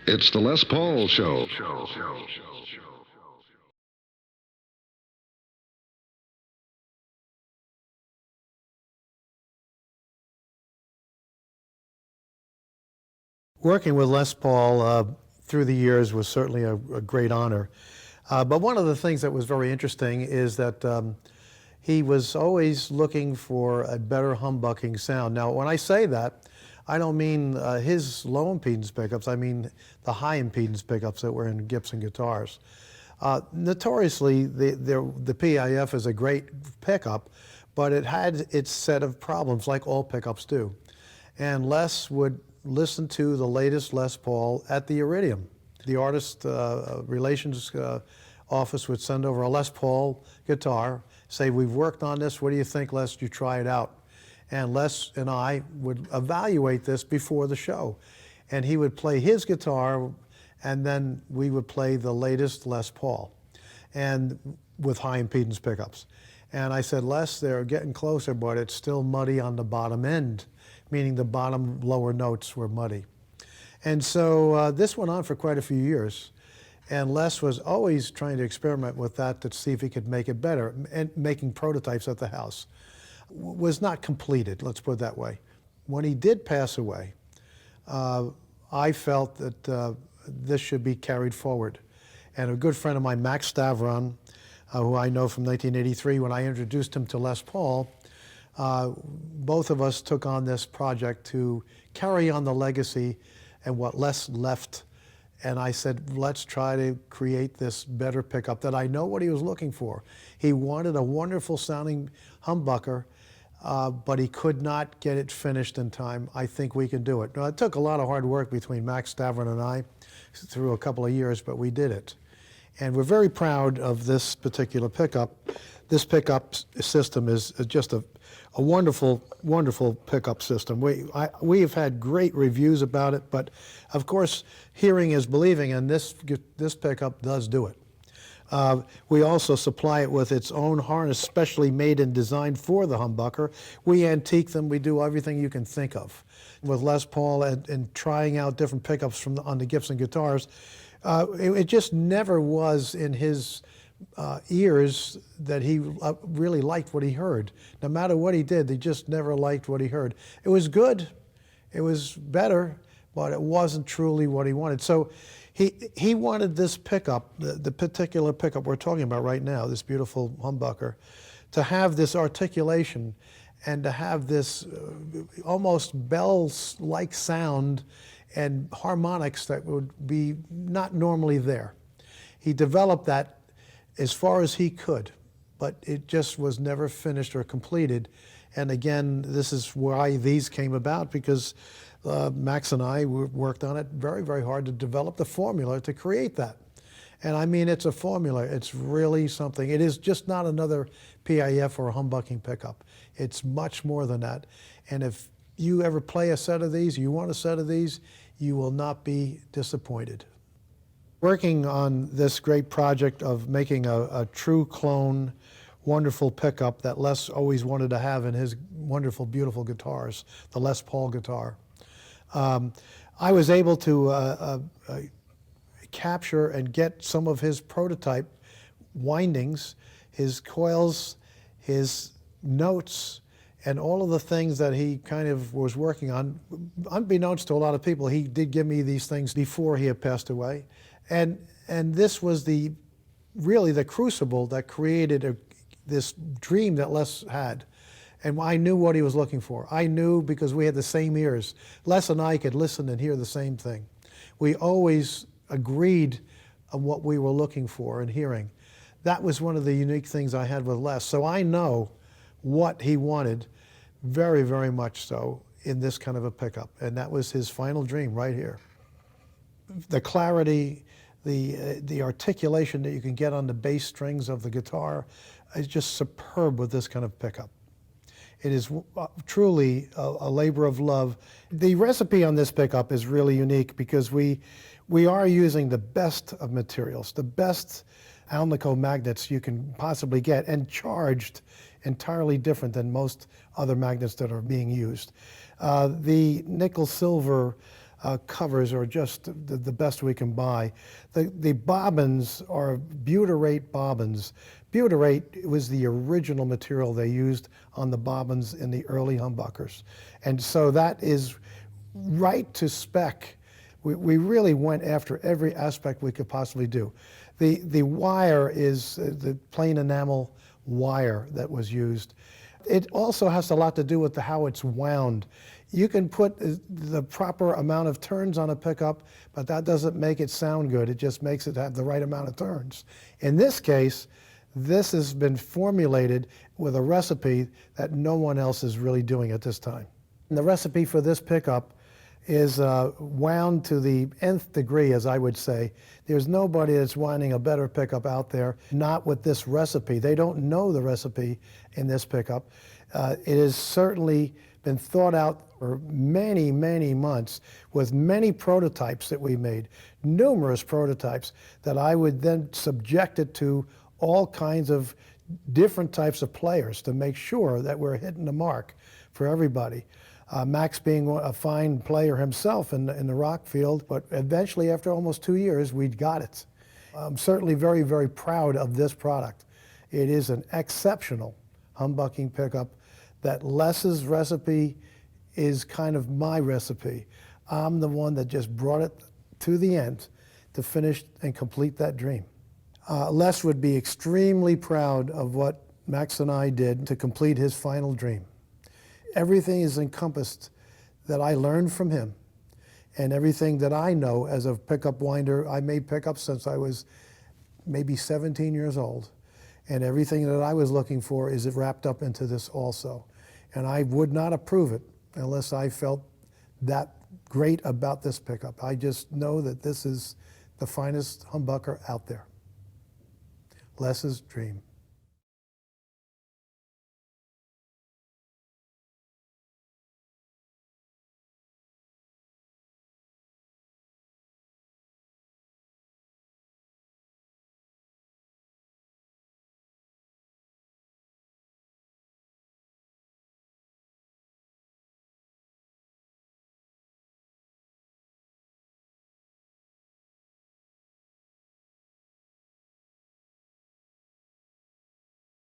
It's the Les Paul Show. Working with Les Paul through the years was certainly a great honor. But one of the things that was very interesting is that he was always looking for a better humbucking sound. Now, when I say that, I don't mean his low impedance pickups, I mean the high impedance pickups that were in Gibson guitars. Notoriously, the PIF is a great pickup, but it had its set of problems like all pickups do. And Les would listen to the latest Les Paul at the Iridium. The artist relations office would send over a Les Paul guitar, say, we've worked on this, what do you think, Les? You try it out. And Les and I would evaluate this before the show. And he would play his guitar, and then we would play the latest Les Paul, and with high impedance pickups. And I said, Les, they're getting closer, but it's still muddy on the bottom end, meaning the bottom lower notes were muddy. And so this went on for quite a few years. And Les was always trying to experiment with that to see if he could make it better, and making prototypes at the house. Was not completed, let's put it that way. When he did pass away, I felt that this should be carried forward. And a good friend of mine, Max Stavron, who I know from 1983, when I introduced him to Les Paul, both of us took on this project to carry on the legacy and what Les left. And I said, let's try to create this better pickup that I know what he was looking for. He wanted a wonderful sounding humbucker, but he could not get it finished in time. I think we can do it. Now, it took a lot of hard work between Max Stavron and I through a couple of years, but we did it. And we're very proud of this particular pickup. This pickup system is just a wonderful, wonderful pickup system. We have had great reviews about it, but of course, hearing is believing, and this pickup does do it. We also supply it with its own harness, specially made and designed for the humbucker. We antique them, we do everything you can think of. With Les Paul and trying out different pickups on the Gibson guitars, it just never was in his ears that he really liked what he heard. No matter what he did, he just never liked what he heard. It was good, it was better, but it wasn't truly what he wanted. So he wanted this pickup, the particular pickup we're talking about right now, this beautiful humbucker, to have this articulation and to have this almost bells-like sound and harmonics that would be not normally there. He developed that as far as he could, but it just was never finished or completed. And again, this is why these came about, because Max and I worked on it very, very hard to develop the formula to create that. And I mean, it's a formula. It's really something. It is just not another PIF or a humbucking pickup. It's much more than that. And if you ever play a set of these, you want a set of these, you will not be disappointed. Working on this great project of making a true clone, wonderful pickup that Les always wanted to have in his wonderful, beautiful guitars, the Les Paul guitar. I was able to capture and get some of his prototype windings, his coils, his notes, and all of the things that he kind of was working on. Unbeknownst to a lot of people, he did give me these things before he had passed away. And this was really the crucible that created this dream that Les had. And I knew what he was looking for. I knew because we had the same ears. Les and I could listen and hear the same thing. We always agreed on what we were looking for and hearing. That was one of the unique things I had with Les. So I know what he wanted, very, very much so, in this kind of a pickup. And that was his final dream right here. The clarity, the articulation that you can get on the bass strings of the guitar is just superb with this kind of pickup. It is truly a labor of love. The recipe on this pickup is really unique because we are using the best of materials, the best Alnico magnets you can possibly get, and charged entirely different than most other magnets that are being used. The nickel silver covers are just the best we can buy. The bobbins are butyrate bobbins. Butyrate was the original material they used on the bobbins in the early humbuckers. And so that is right to spec. We really went after every aspect we could possibly do. The wire is the plain enamel wire that was used. It also has a lot to do with how it's wound. You can put the proper amount of turns on a pickup, but that doesn't make it sound good. It just makes it have the right amount of turns. In this case, this has been formulated with a recipe that no one else is really doing at this time. And the recipe for this pickup is wound to the nth degree, as I would say. There's nobody that's winding a better pickup out there, not with this recipe. They don't know the recipe in this pickup. It has certainly been thought out for many, many months with many prototypes that we made, numerous prototypes that I would then subject it to all kinds of different types of players to make sure that we're hitting the mark for everybody. Max being a fine player himself in the rock field, but eventually after almost 2 years, we'd got it. I'm certainly very, very proud of this product. It is an exceptional humbucking pickup that Les's recipe is kind of my recipe. I'm the one that just brought it to the end to finish and complete that dream. Les would be extremely proud of what Max and I did to complete his final dream. Everything is encompassed that I learned from him, and everything that I know as a pickup winder. I made pickups since I was maybe 17 years old, and everything that I was looking for is wrapped up into this also. And I would not approve it unless I felt that great about this pickup. I just know that this is the finest humbucker out there. Les's dream.